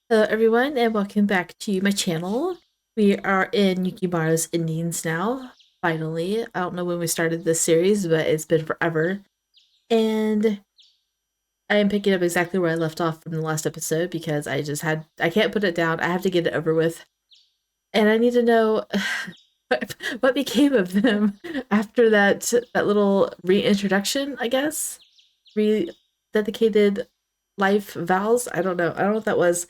Hello everyone and welcome back to my channel. We are in Yukimaro's endings now, finally. I don't know when we started this series, but it's been forever. And I am picking up exactly where I left off from the last episode because I can't put it down. I have to get it over with. And I need to know what became of them after that little reintroduction, I guess. Rededicated life vows. I don't know. I don't know what that was.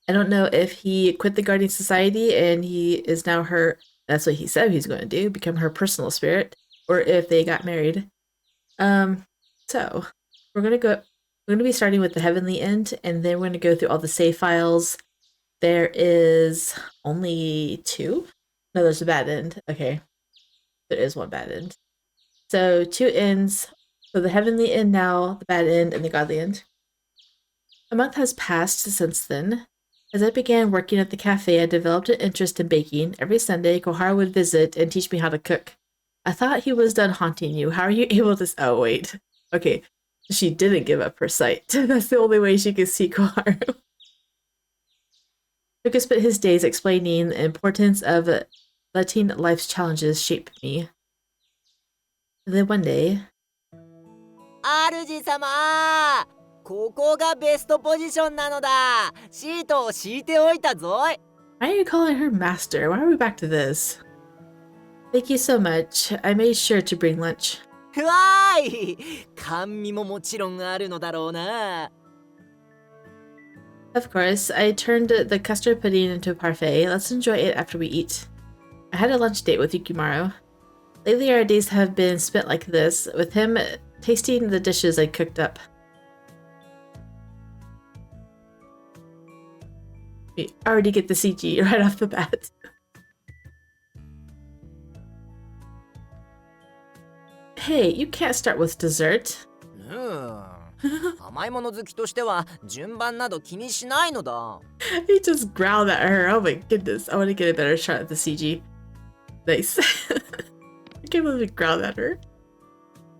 I don't know if he quit the Guardian Society and he is now her, that's what he said he's going to do, become her personal spirit, or if they got married. Um, so we're gonna be starting with the Heavenly End, and then we're gonna go through all the save files. There is only two? No, there's a bad end. Okay. There is one bad end. So two ends. So the Heavenly End now, the bad end, and the Godly End. A month has passed since then. As I began working at the cafe, I developed an interest in baking. Every Sunday, Kohara would visit and teach me how to cook. I thought he was done haunting you. How are you able to? Oh, wait. Okay. She didn't give up her sight. That's the only way she could see Koharu. Lucas spent his days explaining the importance of letting life's challenges shape me. And then one day, 主様、ここがベストポジションなのだ。シートを敷いておいたぞい。 why are you calling her master? Why are we back to this? Thank you so much. I made sure to bring lunch. わーい、甘味ももちろんあるのだろうな。Of course, I turned the custard pudding into a parfait. Let's enjoy it after we eat. I had a lunch date with Yukimaro. Lately, our days have been spent like this, with him tasting the dishes I cooked up. We already get the CG right off the bat. Hey, you can't start with dessert. 甘いもの好きとしては順番など気にしないのだ。 He just growled at her. Oh my goodness, I want to get a better shot at the CG. Nice. I can't believe he growled at her.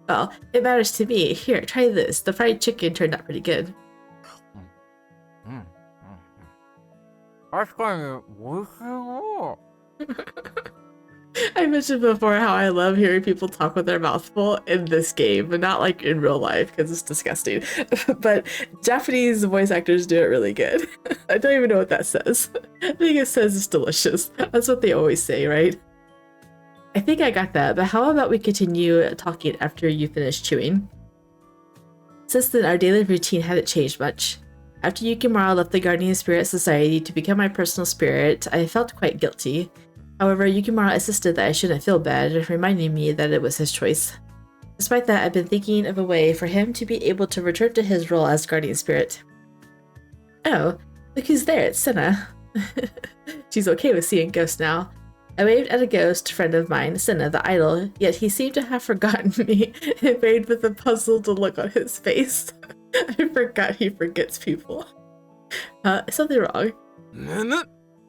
Well, it matters to me. Here, try this. The fried chicken turned out pretty good. 確かに美味しいな。 I mentioned before how I love hearing people talk with their mouth full in this game, but not like in real life because it's disgusting. But Japanese voice actors do it really good. I don't even know what that says. I think it says it's delicious. That's what they always say, right? I think I got that, but how about we continue talking after you finish chewing? Since then, our daily routine hadn't changed much. After Yukimaro left the Guardian Spirit Society to become my personal spirit, I felt quite guilty. However, Yukimaro insisted that I shouldn't feel bad, reminding me that it was his choice. Despite that, I've been thinking of a way for him to be able to return to his role as Guardian Spirit. Oh, look who's there, it's Senna. She's okay with seeing ghosts now. I waved at a ghost friend of mine, Senna the idol, yet he seemed to have forgotten me and made with a puzzled look on his face. I forgot he forgets people. Is something wrong? むむ、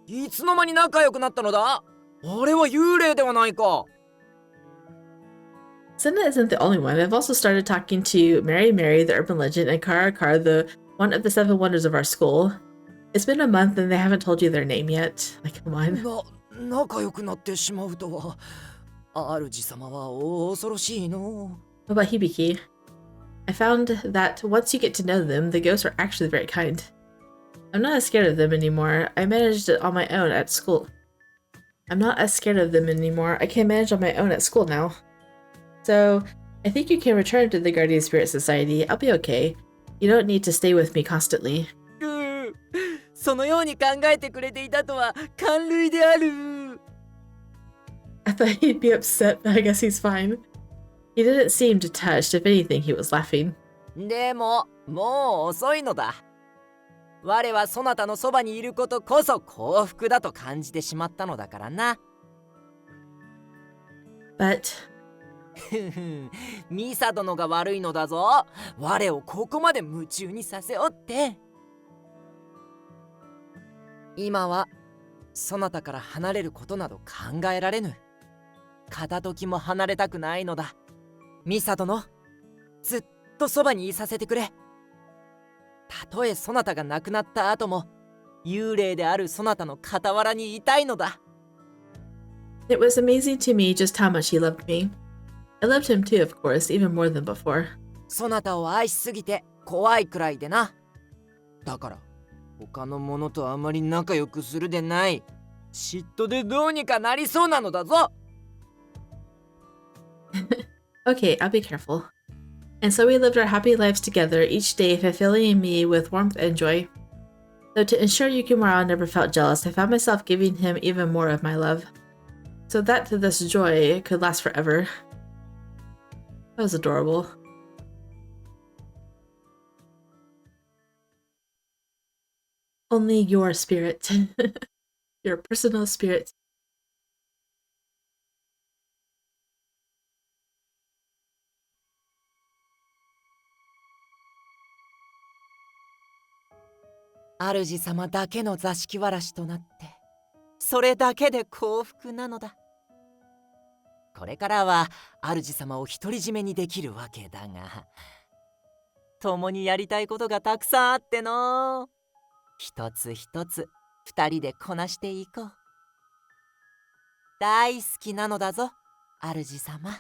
いつの間に仲良くなったのだ。あれは幽霊ではないか。 Senna isn't the only one. I've also started talking to Mary Mary, the urban legend, and Kara Kara, one of the seven wonders of our school. It's been a month and they haven't told you their name yet. Like, come on. 仲良くなってしまうとは。主様は恐ろしいの。 What about Hibiki? I found that once you get to know them, the ghosts are actually very kind. I'm not as scared of them anymore. I managed it on my own at school. I'm not as scared of them anymore. I can manage on my own at school now. So, I think you can return to the Guardian Spirit Society. I'll be okay. You don't need to stay with me constantly. そのように考えてくれていたとは感涙である。 I thought he'd be upset, but I guess he's fine. He didn't seem too touched. If anything, he was laughing. でも、もう遅いのだ。我はそなたのそばにいることこそ幸福だと感じてしまったのだからな。But... ミサ殿が悪いのだぞ。我をここまで夢中にさせおって。今はそなたから離れることなど考えられぬ。片時も離れたくないのだ。ミサ殿、ずっとそばにいさせてくれ。たとえそなたが亡くなった後も幽霊であるそなたの傍らにいたいのだ。 It was amazing to me just how much he loved me. I loved him too, of course, even more than before. そなたを愛しすぎて怖いくらいでな。だから他の者とあまり仲良くするでない。嫉妬でどうにかなりそうなのだぞ。 Okay, I'll be careful. And so we lived our happy lives together, each day fulfilling me with warmth and joy. Though to ensure Yukimaro never felt jealous, I found myself giving him even more of my love, so that this joy could last forever. That was adorable. Only your spirit. Your personal spirit.主様だけの座敷わらしとなってそれだけで幸福なのだ。これからは主様を独り占めにできるわけだが、共にやりたいことがたくさんあっての。一つ一つ二人でこなしていこう。大好きなのだぞ、主様。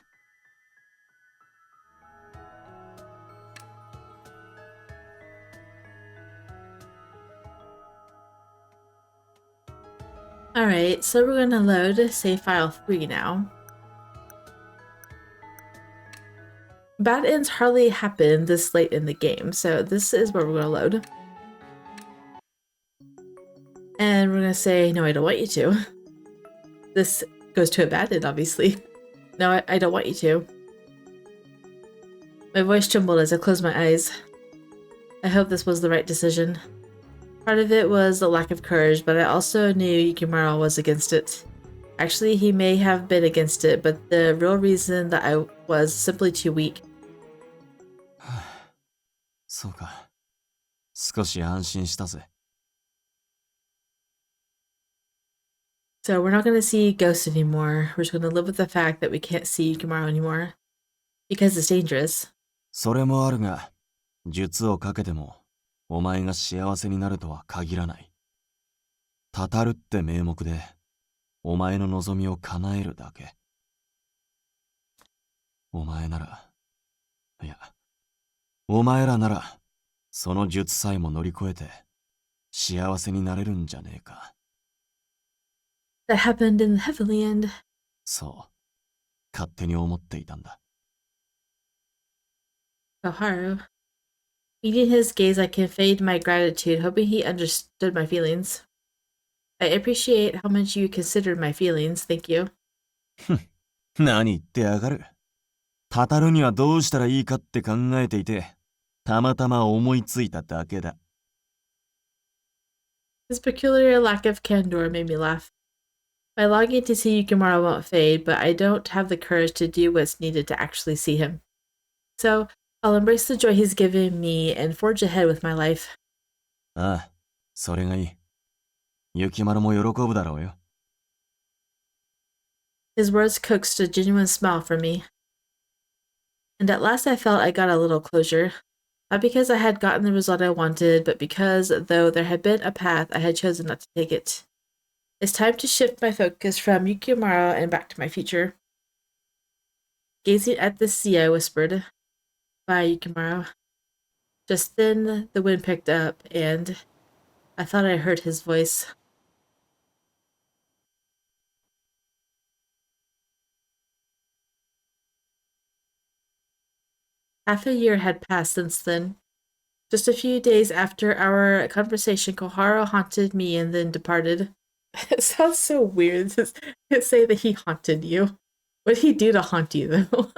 Alright, so we're gonna load save file 3 now. Bad ends hardly happen this late in the game, so this is where we're gonna load. And we're gonna say, no, I don't want you to. This goes to a bad end, obviously. No, I don't want you to. My voice trembled as I closed my eyes. I hope this was the right decision. Part of it was a lack of courage, but I also knew Yukimaro was against it. Actually, he may have been against it, but the real reason that I was simply too weak. そうか。少し安心したぜ。So we're not going to see ghosts anymore. We're just going to live with the fact that we can't see Yukimaro anymore. Because it's dangerous. それもあるが、術をかけても、お前が幸せになるとは限らない。たたるって名目で、お前の望みを叶えるだけ。お前なら、いや、お前らなら、その術さえも乗り越えて、幸せになれるんじゃねえか。That happened in the Heavenly End. そう、勝手に思っていたんだ。Koharu. Meeting his gaze, I conveyed my gratitude, hoping he understood my feelings. I appreciate how much you considered my feelings, thank you. 何言ってやがる。たたるにはどうしたらいいかって考えていて、たまたま思いついただけだ。His peculiar lack of candor made me laugh. My longing to see Yukimaro won't fade, but I don't have the courage to do what's needed to actually see him. So, I'll embrace the joy he's given me and forge ahead with my life. ああ、それがいい。雪丸も喜ぶだろうよ。His words coaxed a genuine smile from me. And at last I felt I got a little closure. Not because I had gotten the result I wanted, but because, though there had been a path, I had chosen not to take it. It's time to shift my focus from Yukimaro and back to my future. Gazing at the sea, I whispered, "Bye, Yukimaro." Just then, the wind picked up, and I thought I heard his voice. Half a year had passed since then. Just a few days after our conversation, Koharu haunted me and then departed. It sounds so weird to say that he haunted you. What did he do to haunt you, though?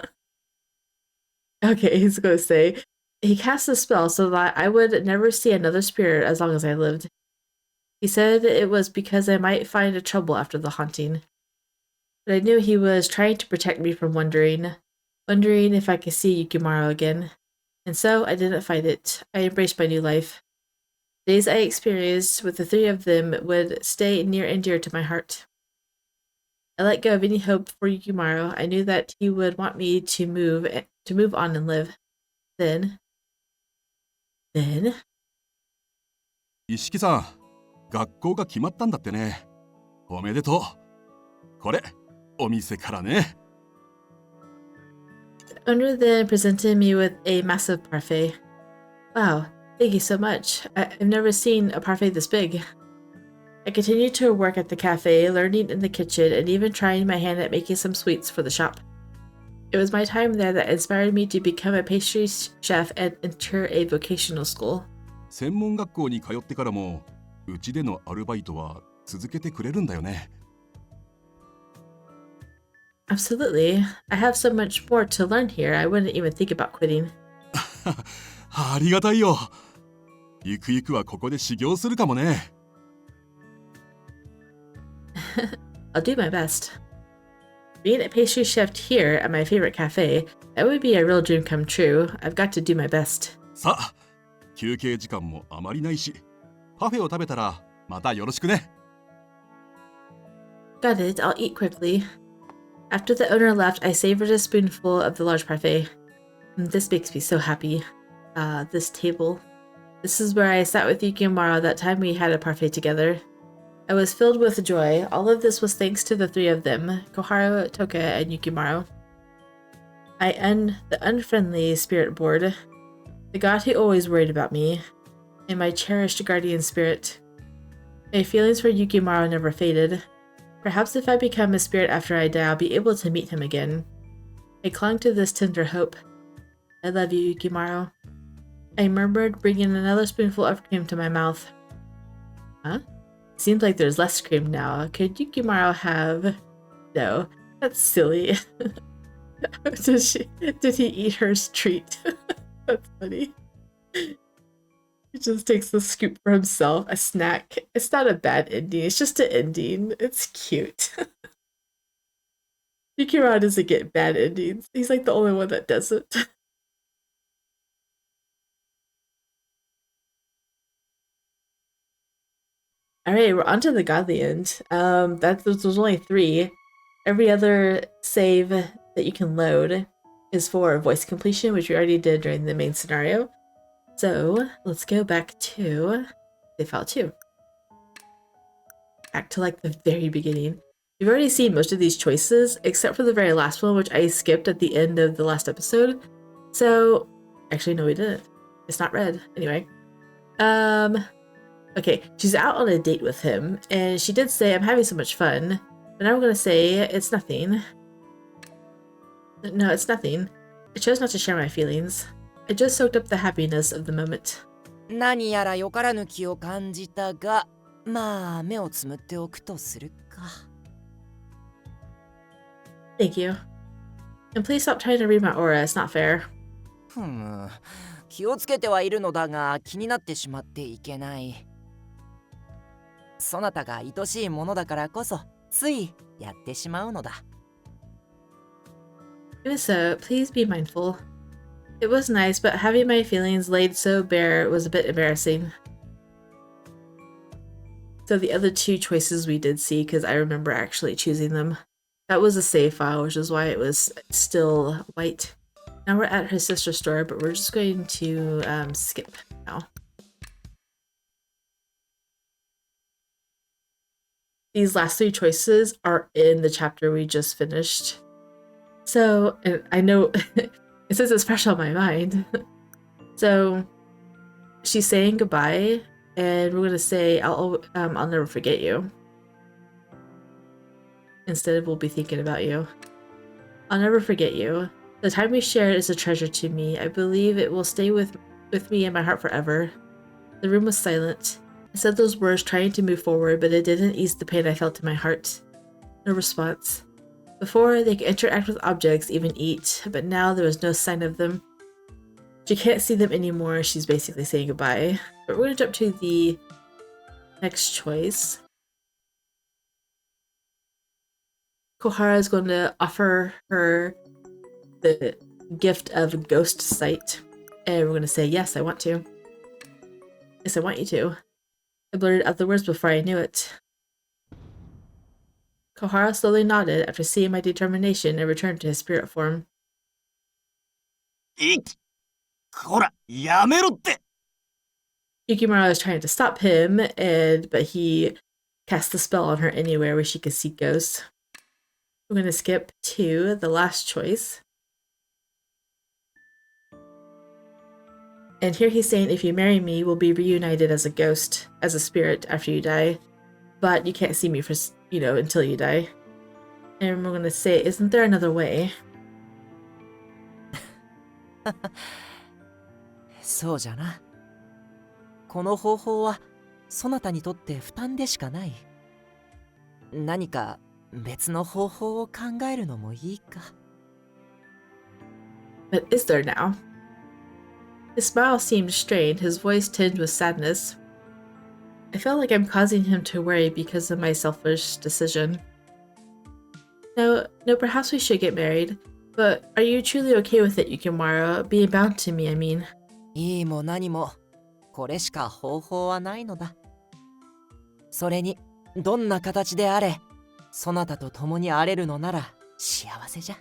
Okay, he's gonna say, he cast a spell so that I would never see another spirit as long as I lived. He said it was because I might find a trouble after the haunting. But I knew he was trying to protect me from wondering if I could see Yukimaro again. And so I didn't fight it. I embraced my new life. The days I experienced with the three of them would stay near and dear to my heart. I let go of any hope for Yukimaro. I knew that he would want me to move on and live. Then 一色さん、学校が決まったんだってね。おめでとう。これ、お店からね。The owner then presented me with a massive parfait. Wow, thank you so much. I've never seen a parfait this big. I continued to work at the cafe, learning in the kitchen, and even trying my hand at making some sweets for the shop. It was my time there that inspired me to become a pastry chef and enter a vocational school. 専門学校に通ってからも、うちでのアルバイトは続けてくれるんだよね。Absolutely. I have so much more to learn here, I wouldn't even think about quitting. ありがたいよ。ゆくゆくはここで修行するかもね。I'll do my best. Being a pastry chef here at my favorite cafe, that would be a real dream come true. I've got to do my best. さあ、休憩時間もあまりないし、パフェを食べたらまたよろしくね。Got it, I'll eat quickly. After the owner left, I savored a spoonful of the large parfait. This makes me so happy. This table. This is where I sat with Yukimaro that time we had a parfait together. I was filled with joy. All of this was thanks to the three of them, Koharu, Toka, and Yukimaro. The unfriendly spirit board, the god who always worried about me, and my cherished guardian spirit. My feelings for Yukimaro never faded. Perhaps if I become a spirit after I die, I'll be able to meet him again. I clung to this tender hope. I love you, Yukimaro. I murmured, bringing another spoonful of cream to my mouth. Huh? Seems like there's less cream now. Could Yukimaro have... No, that's silly. Did he eat her treat? That's funny. He just takes the scoop for himself, a snack. It's not a bad ending, it's just an ending. It's cute. Yukimaro doesn't get bad endings. He's like the only one that doesn't. Alright, we're on to the godly end. There's only 3. Every other save that you can load is for voice completion, which we already did during the main scenario. So let's go back to save file 2. Back to like the very beginning. We've already seen most of these choices, except for the very last one, which I skipped at the end of the last episode. So, actually no we didn't. It's not red. Anyway. Okay, she's out on a date with him, and she did say, I'm having so much fun. But now I'm gonna say, it's nothing. No, it's nothing. I chose not to share my feelings. I just soaked up the happiness of the moment. 何やらよからぬ気を感じたが、まあ目をつむっておくとするか。Thank you. And please stop trying to read my aura, it's not fair. 気をつけてはいるのだが気になってしまっていけない。そなたが愛しいものだからこそついやってしまうのだ。Even so, please be mindful. It was nice, but having my feelings laid so bare was a bit embarrassing. So the other 2 choices we did see, because I remember actually choosing them. That was a save file, which is why it was still white. Now we're at her sister's store, but we're just going to skip now. These last 3 choices are in the chapter we just finished. So, and I know it says it's fresh on my mind. So, she's saying goodbye, and we're gonna say, I'll never forget you. Instead of we'll be thinking about you. I'll never forget you. The time we shared is a treasure to me. I believe it will stay with me in my heart forever. The room was silent. I said those words trying to move forward, but it didn't ease the pain I felt in my heart. No response. Before, they could interact with objects, even eat, but now there was no sign of them. She can't see them anymore, she's basically saying goodbye. But we're gonna jump to the next choice. Kohara is going to offer her the gift of ghost sight, and we're gonna say, yes, I want to. Yes, I want you to. I blurted out the words before I knew it. Kohara slowly nodded after seeing my determination and returned to his spirit form. ほら、やめろって。Yukimaro is trying to stop him, but he casts the spell on her anywhere where she could see ghosts. We're going to skip to the last choice. And here he's saying, if you marry me, we'll be reunited as a ghost, as a spirit after you die. But you can't see me for, until you die. And we're going to say, isn't there another way? そうじゃな。この方法はそなたにとって負担でしかない。何か別の方法を考えるのもいいか。But is there now? His smile seemed strained, his voice tinged with sadness. I felt like I'm causing him to worry because of my selfish decision. No, perhaps we should get married. But are you truly okay with it, Yukimaro? Being bound to me, I mean. いいも何も、これしか方法はないのだ。それに、どんな形であれ、そなたと共にあれるのなら幸せじゃ。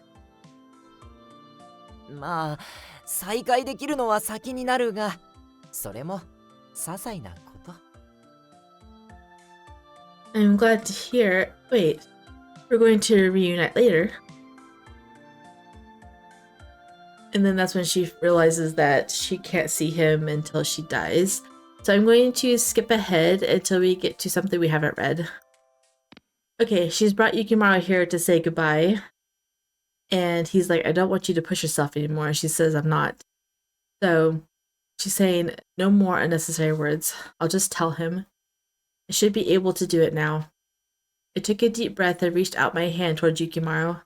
まあ、再会できるのは先になるが、それも些細なこと。I'm glad to hear. Wait, we're going to reunite later. And then that's when she realizes that she can't see him until she dies. So I'm going to skip ahead until we get to something we haven't read. Okay, she's brought Yukimaro here to say goodbye. And he's like, I don't want you to push yourself anymore. And she says, I'm not. So she's saying, no more unnecessary words. I'll just tell him. I should be able to do it now. I took a deep breath and reached out my hand towards Yukimaro.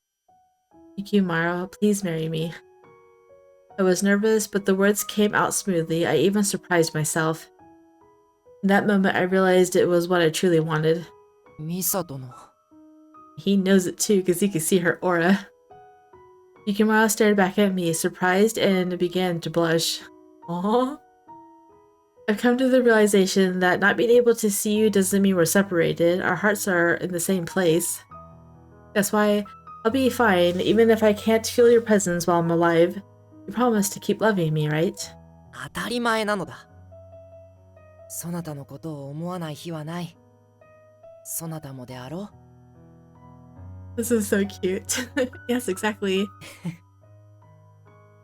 Yukimaro, please marry me. I was nervous, but the words came out smoothly. I even surprised myself. In that moment, I realized it was what I truly wanted. Misato no. He knows it too, because he can see her aura. Yukimaro stared back at me, surprised, and began to blush. Aww. I've come to the realization that not being able to see you doesn't mean we're separated. Our hearts are in the same place. That's why I'll be fine, even if I can't feel your presence while I'm alive. You promise to keep loving me, right? 当たり前なのだ。そなたのことを思わない日はない。そなたもであろう。This is so cute. Yes, exactly.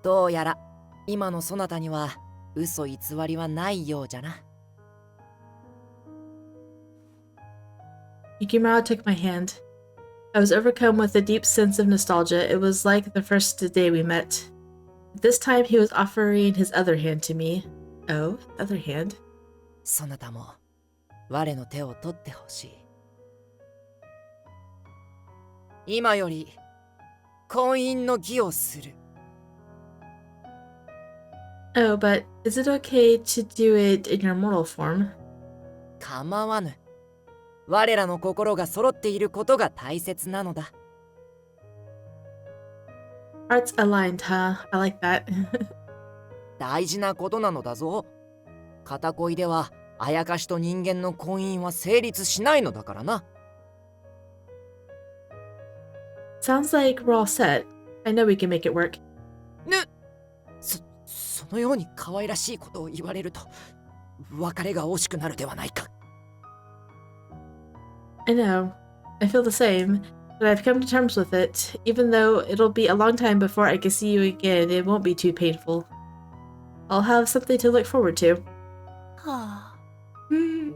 どうやら今のそなたには嘘偽りはないようじゃな。Yukimaro took my hand. I was overcome with a deep sense of nostalgia. It was like the first day we met. This time he was offering his other hand to me. Oh, other hand? そなたも我の手を取ってほしい。今より婚姻の儀をする。Oh, but is it okay to do it in your mortal form? 構わぬ。我らの心が揃っていることが大切なのだ。Hearts aligned, huh? I like that. 大事なことなのだぞ。片恋ではあやかしと人間の婚姻は成立しないのだからな。Sounds like we're all set. I know we can make it work. そのように可愛らしいことを言われると別れが惜しくなるではないか。I know. I feel the same. But I've come to terms with it. Even though it'll be a long time before I can see you again, it won't be too painful. I'll have something to look forward to. はあ、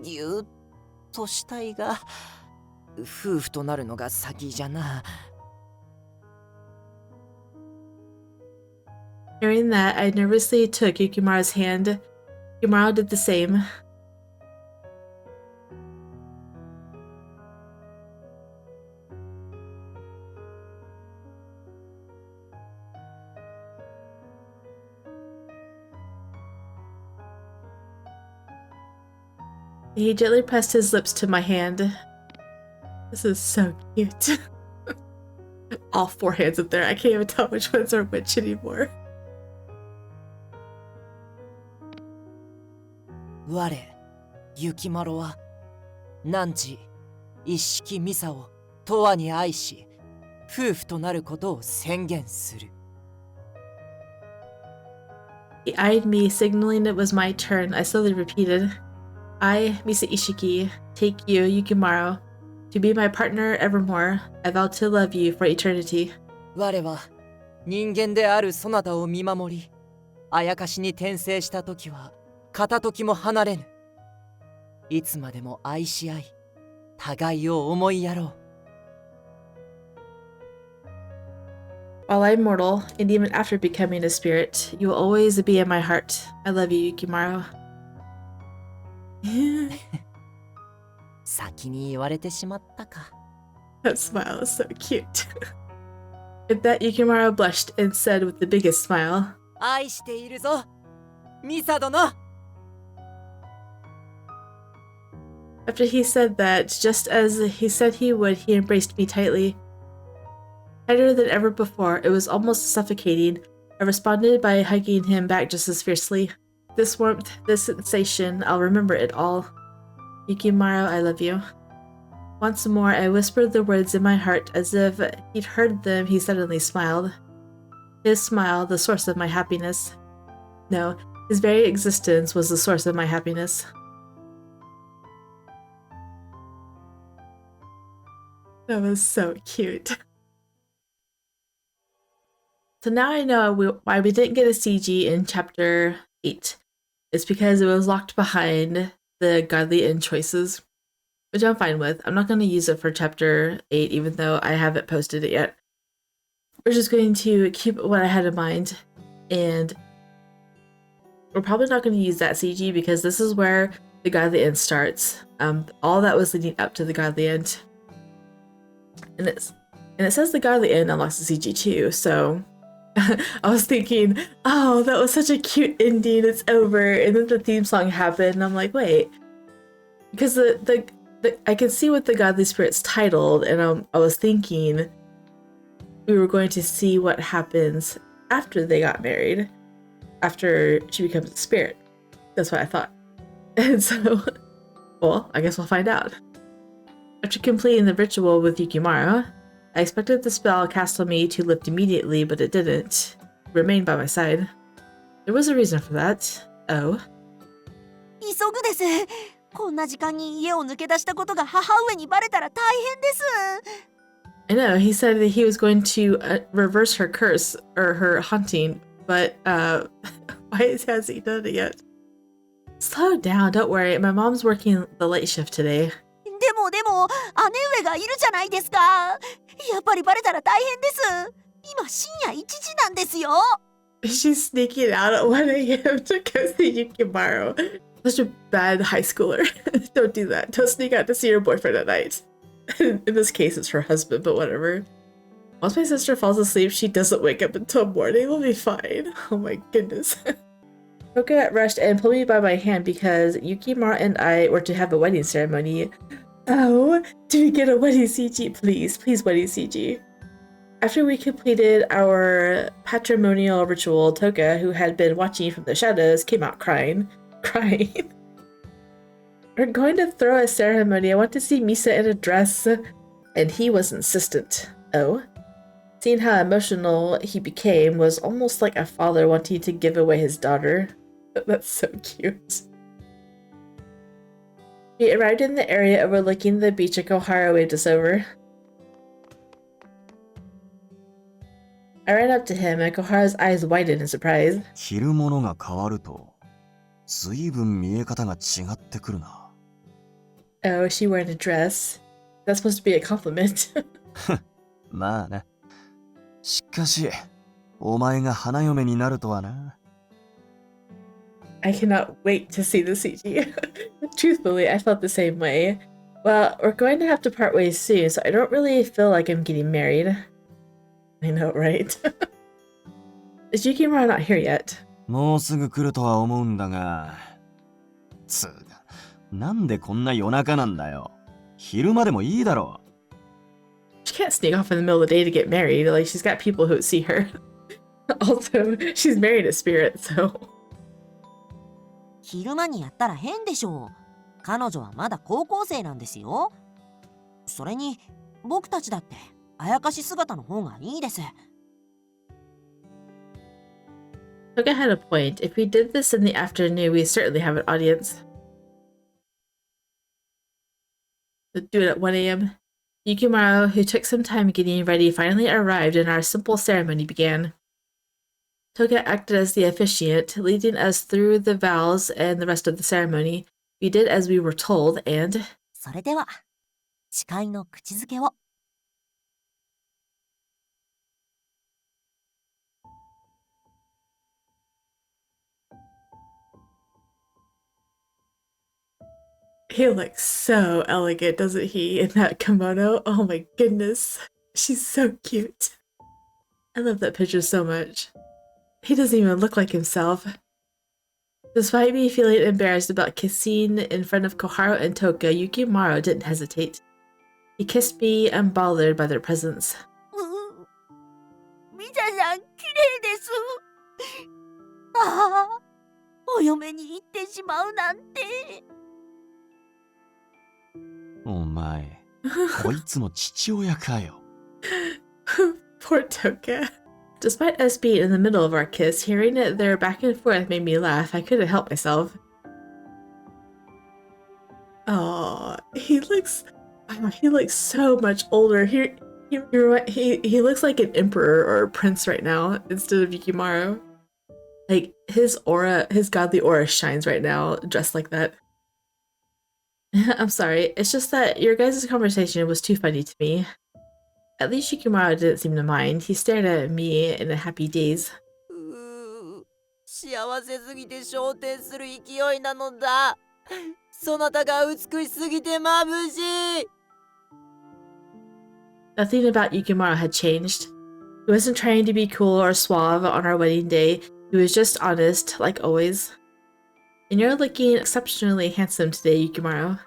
ぎゅっとしたいが夫婦となるのが先じゃな。Hearing that, I nervously took Yukimaro's hand. Yukimaro did the same. He gently pressed his lips to my hand. This is so cute. All four hands up there. I can't even tell which ones are which anymore. 我、雪丸は、汝、一色ミサを永遠に愛し、夫婦となることを宣言する。He eyed me, signaling it was my turn. I slowly repeated, I, Misa Ishiki, take you, Yukimaro, to be my partner evermore. I vow to love you for eternity. 我は人間であるそなたを見守り、あやかしに転生した時は片時も離れぬ。いつまでも愛し合い、互いを思いやろう。While I'm mortal, and even after becoming a spirit, you will always be in my heart. I love you, Yukimaro. 先に言われてしまったか。That smile is so cute. At that, Yukimaro blushed and said with the biggest smile, 愛しているぞ、ミサ殿。After he said that, just as he said he would, he embraced me tightly. Tighter than ever before, it was almost suffocating. I responded by hugging him back just as fiercely. This warmth, this sensation, I'll remember it all. Yukimaro, I love you. Once more, I whispered the words in my heart. As if he'd heard them, he suddenly smiled. His smile, the source of my happiness. No, his very existence was the source of my happiness. That was so cute. So now I know why we didn't get a CG in chapter 8. It's because it was locked behind the godly end choices, which I'm fine with. I'm not going to use it for chapter 8, even though I haven't posted it yet. We're just going to keep what I had in mind, and we're probably not going to use that CG because this is where the godly end starts. All that was leading up to the godly end. And it says the godly end unlocks the CG too, so I was thinking, oh, that was such a cute ending, it's over, and then the theme song happened, and I'm like, wait, because I can see what the godly spirit's titled, and I was thinking we were going to see what happens after they got married, after she becomes a spirit. That's what I thought. And so, well, I guess we'll find out. After completing the ritual with Yukimaro, I expected the spell cast on me to lift immediately, but it didn't. It remained by my side. There was a reason for that. Oh. 急ぐです。こんな時間に家を抜け出したことが母上にバレたら大変です。I know, he said that he was going to reverse her curse, or her haunting, but why has he done it yet? Slow down, don't worry. My mom's working the late shift today. でも姉上がいるじゃないですか。やっぱりバレたら大変です。今深夜1時なんですよ。She's sneaking out at 1 a.m. to go see Yukimaro. Such a bad high schooler. Don't do that. Don't sneak out to see your boyfriend at night. In this case, it's her husband, but whatever. Once my sister falls asleep, she doesn't wake up until morning. We'll be fine. Oh my goodness. Toka rushed and pulled me by my hand because Yukimaro and I were to have a wedding ceremony. Oh, do we get a wedding CG, please? Please, wedding CG. After we completed our patrimonial ritual, Toka, who had been watching from the shadows, came out crying. We're going to throw a ceremony. I want to see Misa in a dress. And he was insistent. Oh? Seeing how emotional he became was almost like a father wanting to give away his daughter. That's so cute. We arrived in the area overlooking the beach and Kohara waved us over. I ran up to him and Kohara's eyes widened in surprise. 着るものが変わると、随分見え方が違ってくるな。Oh, is she wearing a dress? That's supposed to be a compliment. まあな。しかし、お前が花嫁になるとはな。I cannot wait to see the CG. Truthfully, I felt the same way. Well, we're going to have to part ways soon, so I don't really feel like I'm getting married. I know, right? Is Yukimaro not here yet? もうすぐ来るとは思うんだが。つうか、なんでこんな夜中なんだよ。昼間でもいいだろう。She can't sneak off in the middle of the day to get married. Like, she's got people who would see her. Also, she's married a spirit, so... 昼間にやったら変でしょう。彼女はまだ高校生なんですよ。それに僕たちだってあやかし姿の方がいいです。Toga had a point. If we did this in the afternoon, we certainly have an audience. Do it at 1 a.m. Yukimaro, who took some time getting ready, finally arrived and our simple ceremony began. Toga acted as the officiant, leading us through the vows and the rest of the ceremony. We did as we were told, and... それでは、誓いの口づけを。He looks so elegant, doesn't he, in that kimono? Oh my goodness. She's so cute. I love that picture so much. He doesn't even look like himself. Despite me feeling embarrassed about kissing in front of Koharu and Toka, Yukimaro didn't hesitate. He kissed me, unbothered by their presence. ミサさん、綺麗です。ああ、お嫁に行ってしまうなんて。お前、こいつの父親かよ。Poor Toka. Despite us being in the middle of our kiss, hearing it their back and forth made me laugh. I couldn't help myself. Oh, he looks so much older. He looks like an emperor or a prince right now instead of Yukimaro. Like his aura, his godly aura shines right now, dressed like that. I'm sorry, it's just that your guys' conversation was too funny to me. At least Yukimaro didn't seem to mind. He stared at me in a happy daze. 幸せすぎて昇天する勢いなのだ。そなたが美しすぎて眩しい。Nothing about Yukimaro had changed. He wasn't trying to be cool or suave on our wedding day. He was just honest, like always. And you're looking exceptionally handsome today, Yukimaro.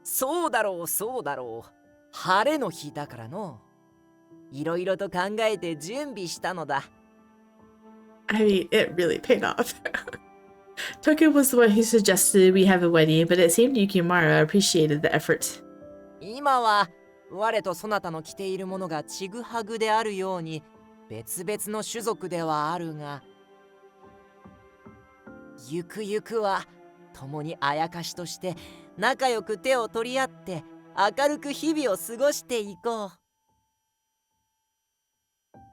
そうだろう、そうだろう。晴れの日だからの。いろいろと考えて準備したのだ。I mean, it really paid off. Toka was the one who suggested we have a wedding, but it seemed Yukimaro appreciated the effort. 今は我とそなたの着ているものがちぐはぐであるように別々の種族ではあるが、ゆくゆくは共にあやかしとして仲良く手を取り合って明るく日々を過ごしていこう。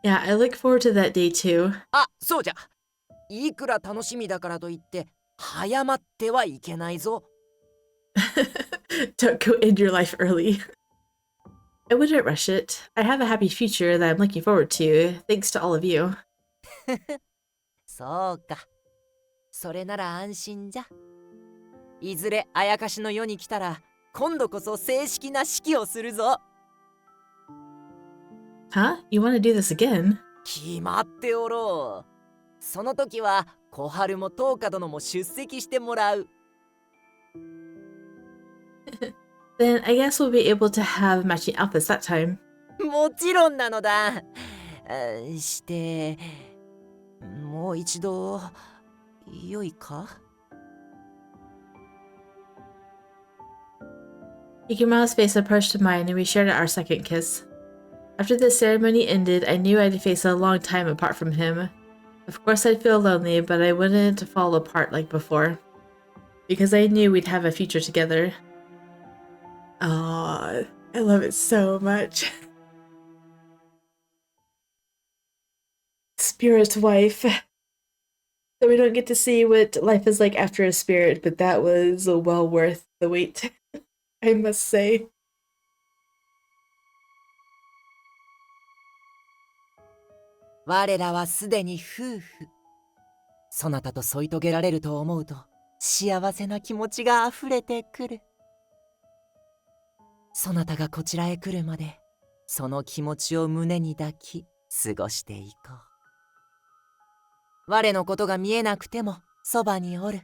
Yeah, I look forward to that day too. あ、そうじゃ。いくら楽しみだからといって早まってはいけないぞ。Don't go end your life early. I wouldn't rush it. I have a happy future that I'm looking forward to, thanks to all of you. そうか。それなら安心じゃ。いずれあやかしの世に来たら今度こそ正式な式をするぞ。Huh? You want to do this again? 決まっておろう。その時は小春も東花殿も出席してもらう。Then I guess we'll be able to have matching outfits that time. もちろんなのだ。して、もう一度、良いか？ Yukimaro's face approached mine and we shared our second kiss. After the ceremony ended, I knew I'd face a long time apart from him. Of course I'd feel lonely, but I wouldn't fall apart like before. Because I knew we'd have a future together. Aww, I love it so much. Spirit wife. So we don't get to see what life is like after a spirit, but that was well worth the wait, I must say. 我らはすでに夫婦。そなたと添い遂げられると思うと幸せな気持ちがあふれてくる。そなたがこちらへ来るまでその気持ちを胸に抱き過ごしていこう。我のことが見えなくてもそばにおる。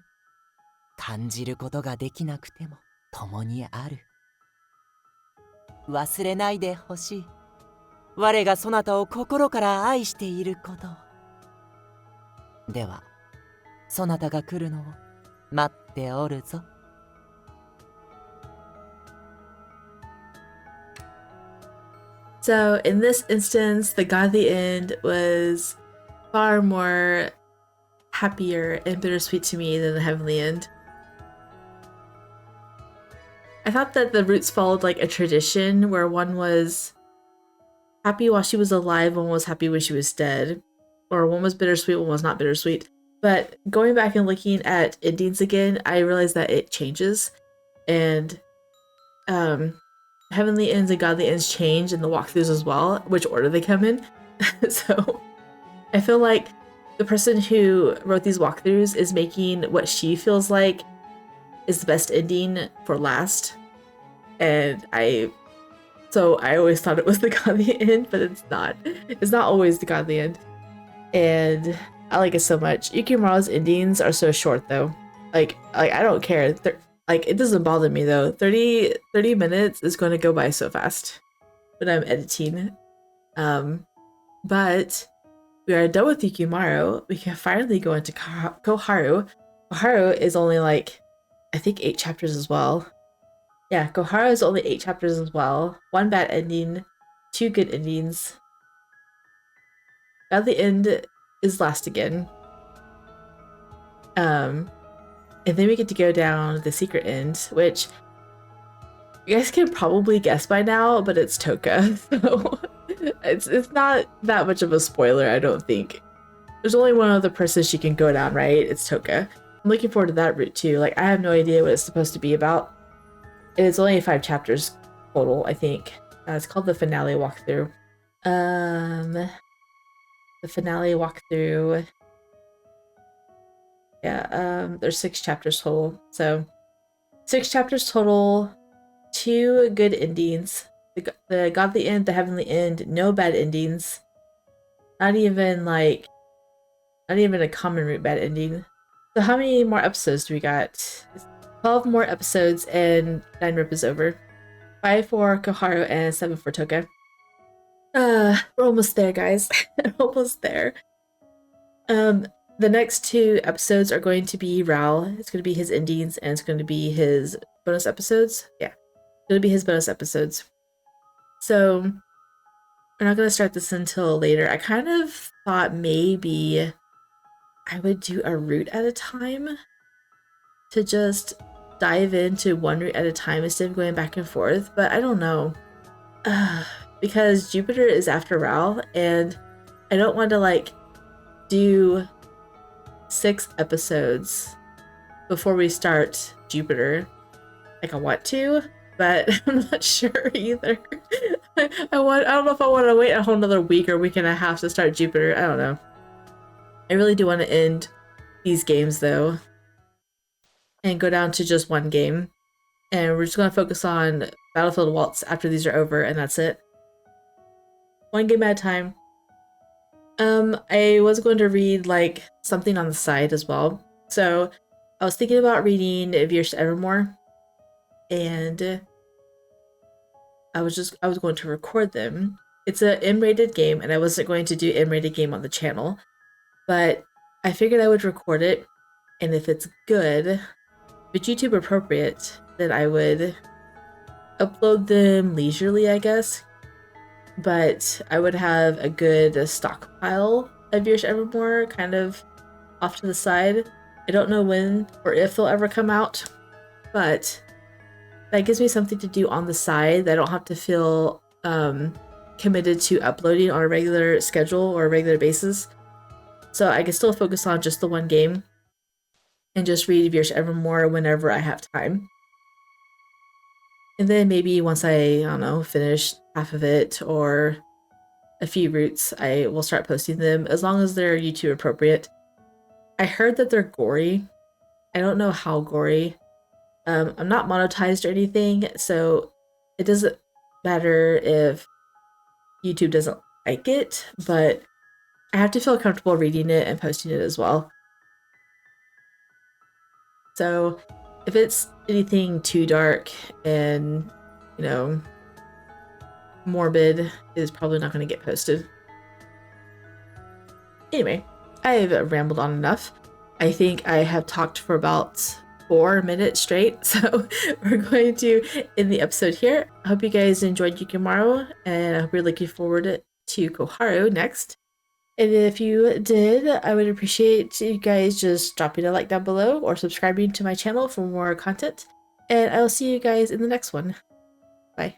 感じることができなくても共にある。忘れないでほしい。我がそなたを心から愛していること。では、そなたが来るのを待っておるぞ。So in this instance, the godly end was far more happier and bittersweet to me than the Heavenly End. I thought that the roots followed like a tradition where one was happy while she was alive, one was happy when she was dead, or one was bittersweet, one was not bittersweet. But going back and looking at endings again, I realized that it changes, and Heavenly Ends and Godly Ends change in the walkthroughs as well, which order they come in. So I feel like the person who wrote these walkthroughs is making what she feels like is the best ending for last. And I always thought it was the godly end, but it's not. It's not always the godly end. And I like it so much. Yukimaro's endings are so short though. Like I don't care. Like it doesn't bother me though. 30 minutes is going to go by so fast when I'm editing. But we are done with Yukimaro. We can finally go into Koharu. Koharu is only like, I think 8 chapters as well. Yeah, Koharu is only 8 chapters as well. 1 bad ending, 2 good endings. Godly End is last again. And then we get to go down the secret end, which you guys can probably guess by now, but it's Toka. So it's not that much of a spoiler, I don't think. There's only one other person she can go down, right? It's Toka. I'm looking forward to that route too. Like I have no idea what it's supposed to be about. It's only 5 chapters total, I think. It's called the finale walkthrough. The finale walkthrough. Yeah, there's 6 chapters total. So 6 chapters total, 2 good endings. The godly end, the heavenly end, no bad endings. Not even a common route bad ending. So how many more episodes do we got? 12 more episodes and 9 rip is over. 5 for Koharu and 7 for Toka. We're almost there, guys. Almost there. The next 2 episodes are going to be Ral. It's going to be his endings, and it's going to be his bonus episodes. Yeah, it's going to be his bonus episodes. So we're not going to start this until later. I kind of thought maybe I would do a route at a time to just dive into one route at a time instead of going back and forth, but I don't know. Because Jupiter is after Ral, and I don't want to like do 6 episodes before we start Jupiter. Like I want to, but I'm not sure either. I don't know if I want to wait a whole another week or week and a half to start Jupiter. I don't know. I really do want to end these games though and go down to just 1 game. And we're just going to focus on Battlefield Waltz after these are over, and that's it. 1 game at a time. I was going to read like something on the side as well. So I was thinking about reading Veers to Evermore, and I was going to record them. It's an M-rated game, and I wasn't going to do M-rated game on the channel, but I figured I would record it, and if it's good, if it's YouTube appropriate, then I would upload them leisurely, I guess. But I would have a good stockpile of Veers Evermore kind of off to the side. I don't know when or if they'll ever come out, but that gives me something to do on the side that I don't have to feel committed to uploading on a regular schedule or a regular basis. So I can still focus on just the 1 game and just read Veers Evermore whenever I have time. And then maybe once I don't know, finish half of it or a few routes, I will start posting them as long as they're YouTube appropriate. I heard that they're gory. I don't know how gory. I'm not monetized or anything, so it doesn't matter if YouTube doesn't like it, but I have to feel comfortable reading it and posting it as well. So if it's anything too dark and, you know, morbid, it is probably not going to get posted. Anyway, I've rambled on enough. I think I have talked for about 4 minutes straight, so we're going to end the episode here. I hope you guys enjoyed Yukimaro, and I hope you're looking forward to Koharu next. And if you did, I would appreciate you guys just dropping a like down below or subscribing to my channel for more content. And I will see you guys in the next one. Bye.